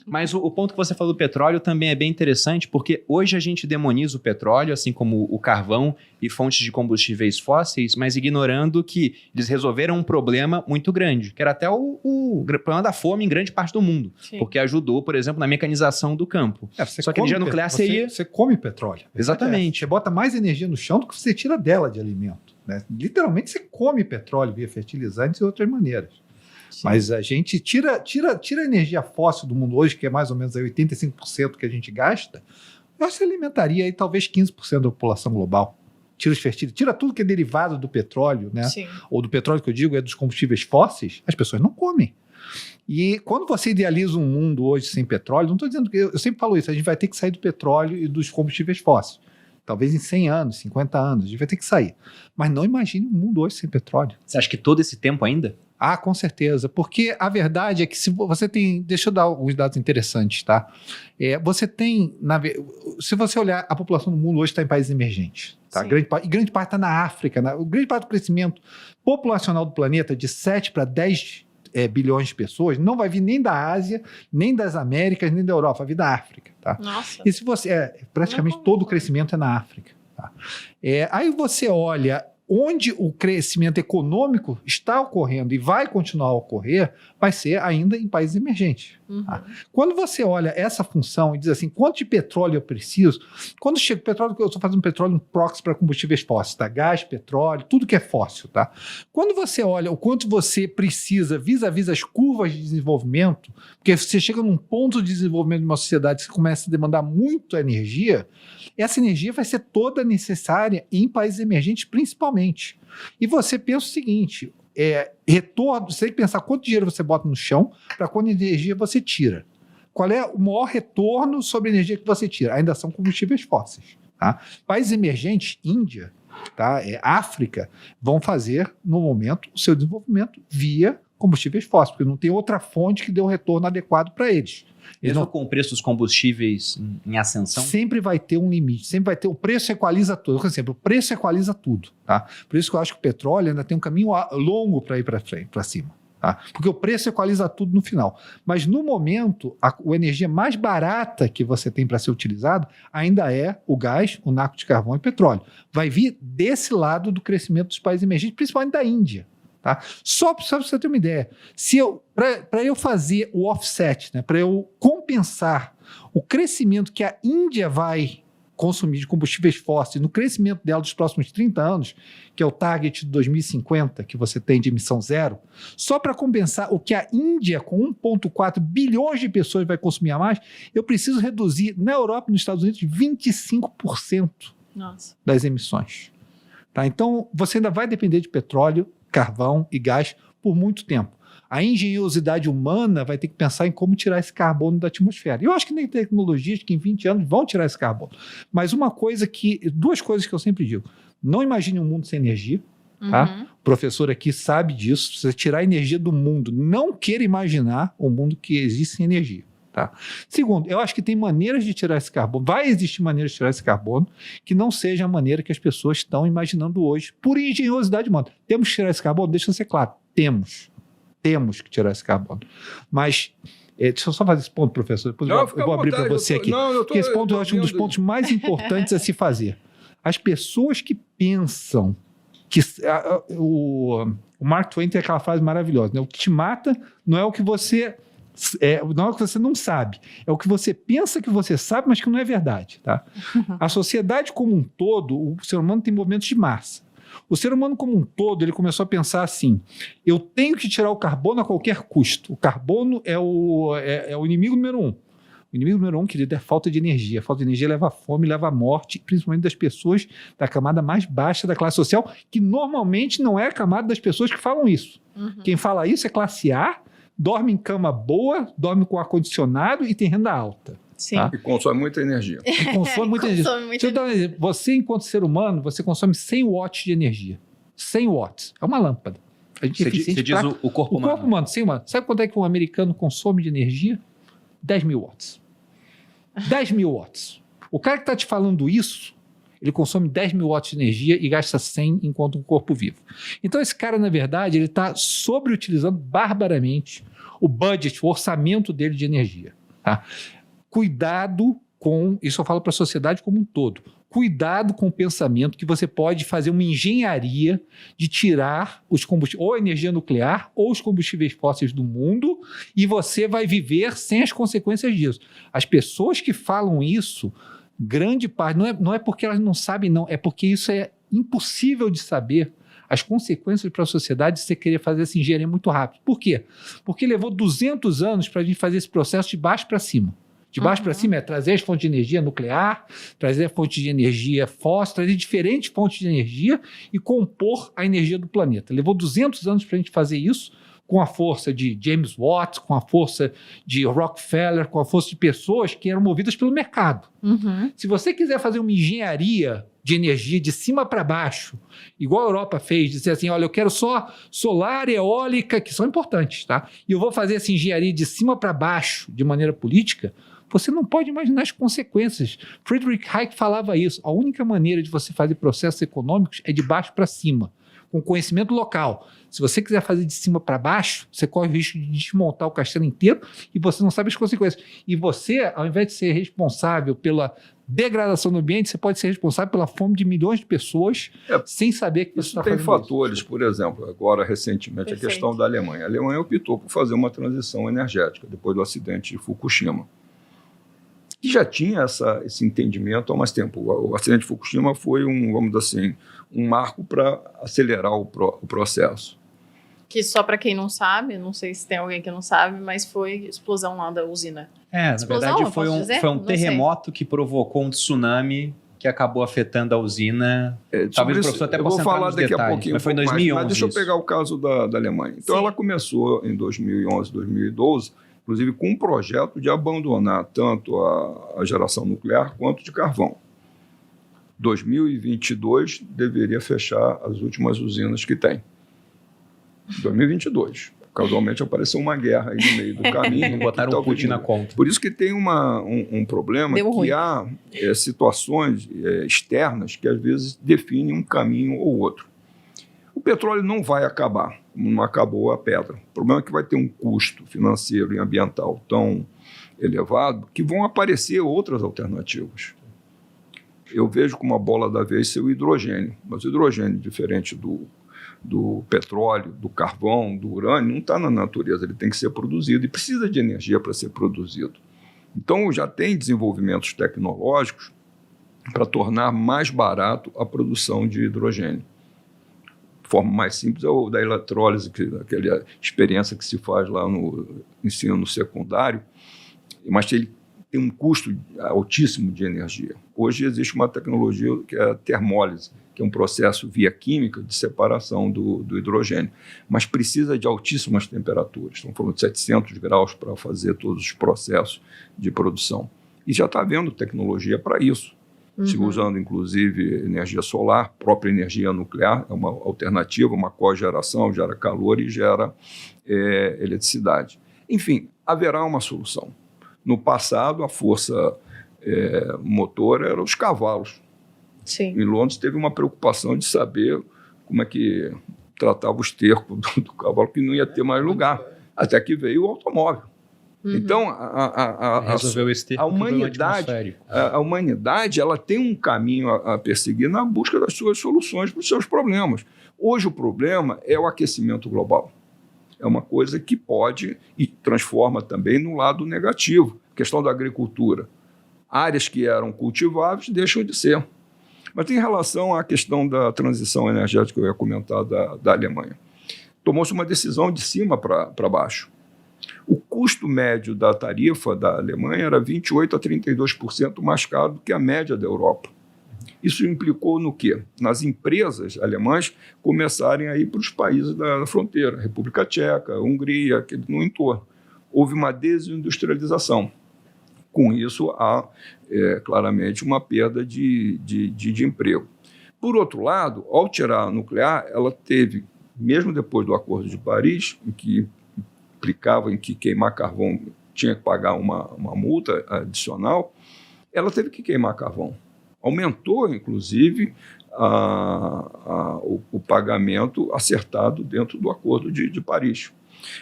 Mas o ponto que você falou do petróleo também é bem interessante, porque hoje a gente demoniza o petróleo, assim como o carvão e fontes de combustíveis fósseis, mas ignorando que eles resolveram um problema muito grande, que era até o problema da fome em grande parte do mundo, Sim. porque ajudou, por exemplo, na mecanização do campo. Só que a energia nuclear seria... Você come petróleo. Exatamente. Você bota mais energia no chão do que você tira dela de alimento. Né? Literalmente você come petróleo via fertilizantes e outras maneiras. Sim. Mas a gente tira a energia fóssil do mundo hoje, que é mais ou menos aí 85% que a gente gasta, eu acho que alimentaria aí talvez 15% da população global. Tira tudo que é derivado do petróleo, né? Sim. Ou do petróleo que eu digo, é dos combustíveis fósseis, as pessoas não comem. E quando você idealiza um mundo hoje sem petróleo, não estou dizendo que... Eu sempre falo isso, a gente vai ter que sair do petróleo e dos combustíveis fósseis. Talvez em 100 anos, 50 anos, a gente vai ter que sair. Mas não imagine um mundo hoje sem petróleo. Você acha que todo esse tempo ainda? Ah, com certeza. Porque a verdade é que se você tem... Deixa eu dar alguns dados interessantes, tá? Você tem... Se você olhar, a população do mundo hoje está em países emergentes. Tá? Grande parte está na África. Grande parte do crescimento populacional do planeta, de 7 para 10 bilhões de pessoas, não vai vir nem da Ásia, nem das Américas, nem da Europa, vai vir da África. Tá? Nossa. E se você... praticamente todo o crescimento é na África. Tá? Aí você olha onde o crescimento econômico está ocorrendo e vai continuar a ocorrer, vai ser ainda em países emergentes. Uhum. Tá? Quando você olha essa função e diz assim, quanto de petróleo eu preciso? Quando chega o petróleo, eu estou fazendo petróleo um proxy para combustíveis fósseis, tá? Gás, petróleo, tudo que é fóssil. Tá? Quando você olha o quanto você precisa vis-à-vis as curvas de desenvolvimento, porque você chega num ponto de desenvolvimento de uma sociedade que começa a demandar muito energia, essa energia vai ser toda necessária em países emergentes, principalmente. E você pensa o seguinte, retorno, você tem que pensar quanto dinheiro você bota no chão para quanta energia você tira. Qual é o maior retorno sobre a energia que você tira? Ainda são combustíveis fósseis. Tá? Países emergentes, Índia, tá? África, vão fazer, no momento, o seu desenvolvimento via combustíveis fósseis, porque não tem outra fonte que dê um retorno adequado para eles. Mesmo com o preço dos combustíveis em ascensão? Sempre vai ter um limite, sempre vai ter. O preço equaliza tudo. Por exemplo, o preço equaliza tudo. Tá? Por isso que eu acho que o petróleo ainda tem um caminho longo para ir para cima. Tá? Porque o preço equaliza tudo no final. Mas no momento, a energia mais barata que você tem para ser utilizado ainda é o gás, o naco de carvão e petróleo. Vai vir desse lado do crescimento dos países emergentes, principalmente da Índia. Tá? Só para você ter uma ideia, para eu fazer o offset, né, para eu compensar o crescimento que a Índia vai consumir de combustíveis fósseis no crescimento dela dos próximos 30 anos, que é o target de 2050 que você tem de emissão zero, só para compensar o que a Índia, com 1,4 bilhões de pessoas, vai consumir a mais, eu preciso reduzir na Europa e nos Estados Unidos 25% Nossa. das emissões. Tá? Então, você ainda vai depender de petróleo, carvão e gás por muito tempo. A engenhosidade humana vai ter que pensar em como tirar esse carbono da atmosfera. Eu acho que tem tecnologias que em 20 anos vão tirar esse carbono. Mas duas coisas que eu sempre digo. Não imagine um mundo sem energia. Tá? Uhum. O professor aqui sabe disso. Se você tirar a energia do mundo, não queira imaginar um mundo que existe sem energia. Tá? Segundo, eu acho que tem maneiras de tirar esse carbono, vai existir maneiras de tirar esse carbono que não seja a maneira que as pessoas estão imaginando hoje, por engenhosidade humana. Temos que tirar esse carbono? Deixa eu ser claro, temos que tirar esse carbono. Mas, deixa eu só fazer esse ponto, professor, depois eu vou abrir para você aqui, porque esse ponto eu acho um dos pontos mais importantes a se fazer. As pessoas que pensam que... O Mark Twain tem aquela frase maravilhosa, né? O que te mata não é o que você... não é o que você não sabe, é o que você pensa que você sabe, mas que não é verdade. Tá? A sociedade como um todo, o ser humano tem movimentos de massa. O ser humano como um todo, ele começou a pensar assim, eu tenho que tirar o carbono a qualquer custo. O carbono é o inimigo número 1. O inimigo número 1, querido, é a falta de energia. A falta de energia leva à fome, leva à morte, principalmente das pessoas da camada mais baixa da classe social, que normalmente não é a camada das pessoas que falam isso. Uhum. Quem fala isso é classe A, dorme em cama boa, dorme com ar-condicionado e tem renda alta. Sim. Tá? E consome muita energia. Consome muita energia. Você, enquanto ser humano, você consome 100 watts de energia. 100 watts. É uma lâmpada. A gente você diz o corpo humano. O corpo humano, 100 watts. Sabe quanto é que um americano consome de energia? 10 mil watts. 10 mil watts. O cara que está te falando isso, ele consome 10 mil watts de energia e gasta 100 enquanto um corpo vivo. Então esse cara, na verdade, ele está sobreutilizando barbaramente o budget, o orçamento dele de energia. Tá? Cuidado com, isso eu falo para a sociedade como um todo, cuidado com o pensamento que você pode fazer uma engenharia de tirar os combustíveis, ou a energia nuclear, ou os combustíveis fósseis do mundo, e você vai viver sem as consequências disso. As pessoas que falam isso, grande parte, não é porque elas não sabem, não, é porque isso é impossível de saber as consequências para a sociedade se você querer fazer essa engenharia muito rápido. Por quê? Porque levou 200 anos para a gente fazer esse processo de baixo para cima. De baixo para cima é trazer as fontes de energia nuclear, trazer a fonte de energia fóssil, trazer diferentes fontes de energia e compor a energia do planeta. Levou 200 anos para a gente fazer isso com a força de James Watt, com a força de Rockefeller, com a força de pessoas que eram movidas pelo mercado. Se você quiser fazer uma engenharia de energia de cima para baixo, igual a Europa fez, dizer assim, olha, eu quero só solar e eólica, que são importantes, tá? E eu vou fazer essa engenharia de cima para baixo, de maneira política, você não pode imaginar as consequências. Friedrich Hayek falava isso. A única maneira de você fazer processos econômicos é de baixo para cima, com conhecimento local. Se você quiser fazer de cima para baixo, você corre o risco de desmontar o castelo inteiro e você não sabe as consequências. E você, ao invés de ser responsável pela degradação do ambiente, você pode ser responsável pela fome de milhões de pessoas sem saber que você está fazendo isso. Tem fatores, por exemplo, agora recentemente, Perfeito. A questão da Alemanha. A Alemanha optou por fazer uma transição energética depois do acidente de Fukushima. E já tinha esse entendimento há mais tempo. O acidente de Fukushima foi vamos dizer assim, um marco para acelerar o processo. Que só para quem não sabe, não sei se tem alguém que não sabe, mas foi explosão lá da usina. Na verdade foi um terremoto que provocou um tsunami que acabou afetando a usina. Talvez o professor até possa falar nos detalhes, a pouquinho, mas foi em 2011. Mas deixa eu pegar o caso da Alemanha. Então ela começou em 2011, 2012, inclusive com um projeto de abandonar tanto a geração nuclear quanto de carvão. 2022 deveria fechar as últimas usinas que tem. 2022. Casualmente apareceu uma guerra aí no meio do caminho. Não botaram o Putin na conta. Por isso que tem um problema que há situações externas que às vezes definem um caminho ou outro. O petróleo não vai acabar, como não acabou a pedra. O problema é que vai ter um custo financeiro e ambiental tão elevado que vão aparecer outras alternativas. Eu vejo como a bola da vez ser o hidrogênio, mas o hidrogênio, diferente do petróleo, do carvão, do urânio, não está na natureza, ele tem que ser produzido e precisa de energia para ser produzido. Então já tem desenvolvimentos tecnológicos para tornar mais barato a produção de hidrogênio. A forma mais simples é o da eletrólise, aquela experiência que se faz lá no ensino secundário, mas ele tem um custo altíssimo de energia. Hoje existe uma tecnologia que é a termólise, que é um processo via química de separação do hidrogênio, mas precisa de altíssimas temperaturas. Estamos falando de 700 graus para fazer todos os processos de produção. E já está havendo tecnologia para isso. Se usando, inclusive, energia solar, própria energia nuclear, é uma alternativa, uma cogeração, gera calor e gera eletricidade. Enfim, haverá uma solução. No passado, a força motora eram os cavalos. Sim. Em Londres teve uma preocupação de saber como é que tratava o esterco do cavalo, que não ia ter mais lugar, até que veio o automóvel. Então, a humanidade ela tem um caminho a perseguir na busca das suas soluções para os seus problemas. Hoje o problema é o aquecimento global. É uma coisa que pode e transforma também no lado negativo. A questão da agricultura. Áreas que eram cultiváveis deixam de ser. Mas em relação à questão da transição energética, eu ia comentar da Alemanha. Tomou-se uma decisão de cima para baixo. O custo médio da tarifa da Alemanha era 28% a 32% mais caro do que a média da Europa. Isso implicou no quê? Nas empresas alemãs começarem a ir para os países da fronteira, República Tcheca, Hungria, no entorno. Houve uma desindustrialização. Com isso, há claramente uma perda de emprego. Por outro lado, ao tirar a nuclear, ela teve, mesmo depois do Acordo de Paris, em que implicava em que queimar carvão tinha que pagar uma multa adicional, ela teve que queimar carvão. Aumentou, inclusive, o pagamento acertado dentro do Acordo de Paris.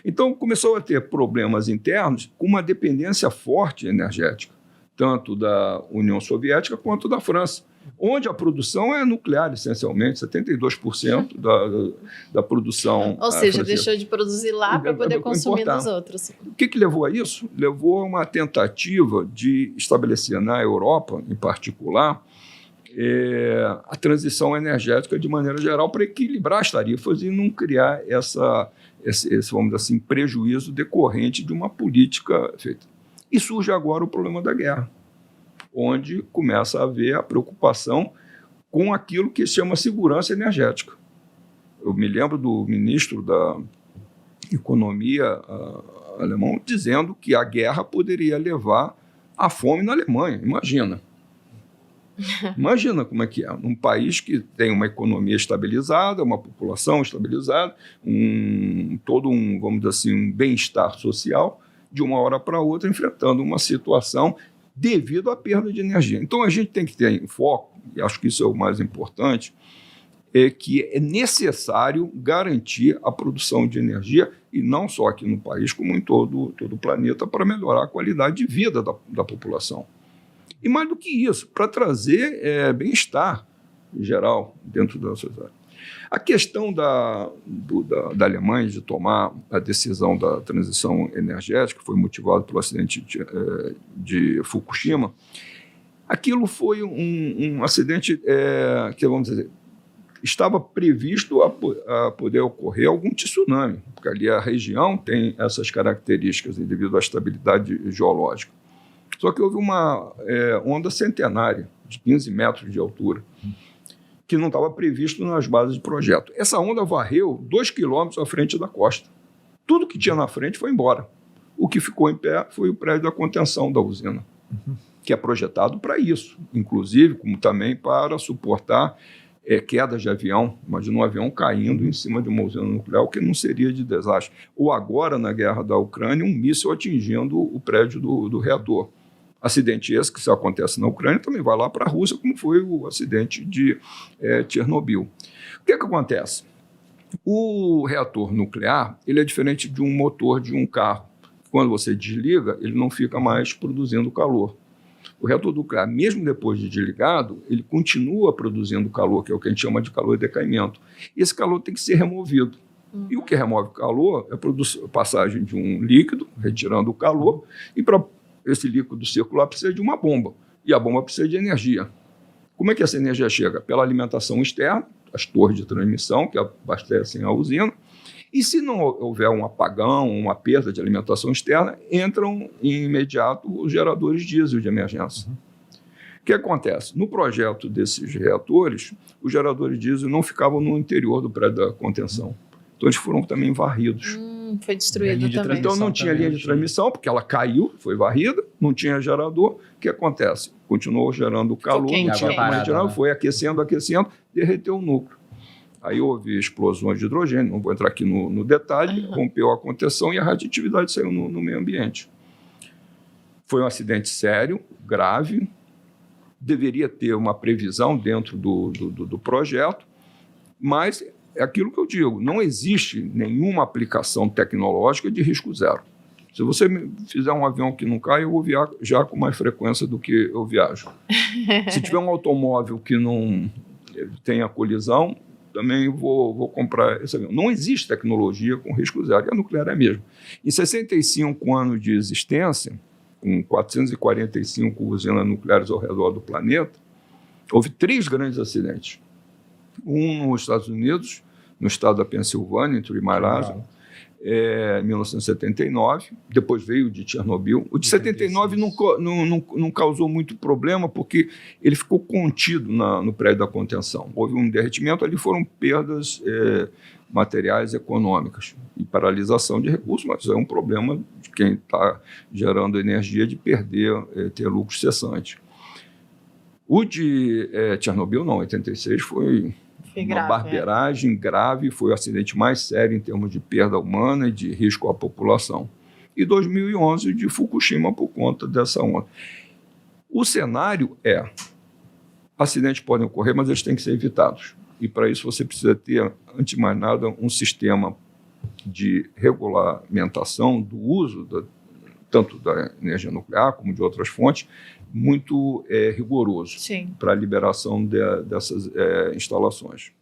Então, começou a ter problemas internos com uma dependência forte energética, tanto da União Soviética quanto da França, onde a produção é nuclear, essencialmente, 72% da produção. Ou seja, deixou de produzir lá para poder consumir nos outros. O que levou a isso? Levou a uma tentativa de estabelecer na Europa, em particular, a transição energética de maneira geral para equilibrar as tarifas e não criar esse, vamos dizer assim, prejuízo decorrente de uma política feita. E surge agora o problema da guerra, onde começa a haver a preocupação com aquilo que se chama segurança energética. Eu me lembro do ministro da Economia alemão dizendo que a guerra poderia levar à fome na Alemanha. Imagina como é que é. Num país que tem uma economia estabilizada, uma população estabilizada, vamos dizer assim, um bem-estar social, de uma hora para outra enfrentando uma situação devido à perda de energia. Então, a gente tem que ter em foco, e acho que isso é o mais importante, que é necessário garantir a produção de energia, e não só aqui no país, como em todo o planeta, para melhorar a qualidade de vida da população. E mais do que isso, para trazer bem-estar em geral dentro da sociedade. A questão da Alemanha de tomar a decisão da transição energética, que foi motivado pelo acidente de Fukushima, aquilo foi um acidente que, vamos dizer, estava previsto a poder ocorrer algum tsunami, porque ali a região tem essas características devido à estabilidade geológica. Só que houve uma onda centenária, de 15 metros de altura, que não estava previsto nas bases de projeto. Essa onda varreu 2 quilômetros à frente da costa. Tudo que tinha na frente foi embora. O que ficou em pé foi o prédio da contenção da usina, que é projetado para isso, inclusive, como também para suportar quedas de avião. Imagina um avião caindo em cima de uma usina nuclear, o que não seria de desastre. Ou agora, na guerra da Ucrânia, um míssil atingindo o prédio do reator. Acidente esse, que se acontece na Ucrânia, também vai lá para a Rússia, como foi o acidente de Chernobyl. O que acontece? O reator nuclear ele é diferente de um motor de um carro. Quando você desliga, ele não fica mais produzindo calor. O reator nuclear, mesmo depois de desligado, ele continua produzindo calor, que é o que a gente chama de calor de decaimento. E esse calor tem que ser removido. E o que remove o calor é a passagem de um líquido, retirando o calor, e para esse líquido circular precisa de uma bomba, e a bomba precisa de energia. Como é que essa energia chega? Pela alimentação externa, as torres de transmissão que abastecem a usina, e se não houver um apagão, uma perda de alimentação externa, entram em imediato os geradores diesel de emergência. O que acontece? No projeto desses reatores, os geradores diesel não ficavam no interior do prédio da contenção. Então, eles foram também varridos. Foi destruído também. Então, não tinha linha de transmissão, porque ela caiu, foi varrida, não tinha gerador. O que acontece? Continuou gerando calor, não tinha mais gerador, foi aquecendo, derreteu o núcleo. Aí houve explosões de hidrogênio, não vou entrar aqui no detalhe, rompeu a contenção e a radioatividade saiu no meio ambiente. Foi um acidente sério, grave, deveria ter uma previsão dentro do projeto, mas é aquilo que eu digo, não existe nenhuma aplicação tecnológica de risco zero. Se você fizer um avião que não cai, eu vou viajar com mais frequência do que eu viajo. Se tiver um automóvel que não tenha colisão, também vou comprar esse avião. Não existe tecnologia com risco zero, e a nuclear é mesmo. Em 65 anos de existência, com 445 usinas nucleares ao redor do planeta, houve 3 grandes acidentes. Um nos Estados Unidos, no estado da Pensilvânia, em Three Mile Island, em 1979. Depois veio o de Chernobyl. O de 79 não causou muito problema, porque ele ficou contido no prédio da contenção. Houve um derretimento, ali foram perdas materiais econômicas e paralisação de recursos, mas é um problema de quem está gerando energia de ter lucro cessante. O de Chernobyl, não, 86 foi uma barbeiragem grave, foi o acidente mais sério em termos de perda humana e de risco à população. E 2011 de Fukushima por conta dessa onda. O cenário acidentes podem ocorrer, mas eles têm que ser evitados. E para isso você precisa ter, antes de mais nada, um sistema de regulamentação do uso tanto da energia nuclear como de outras fontes, muito rigoroso para a liberação dessas instalações.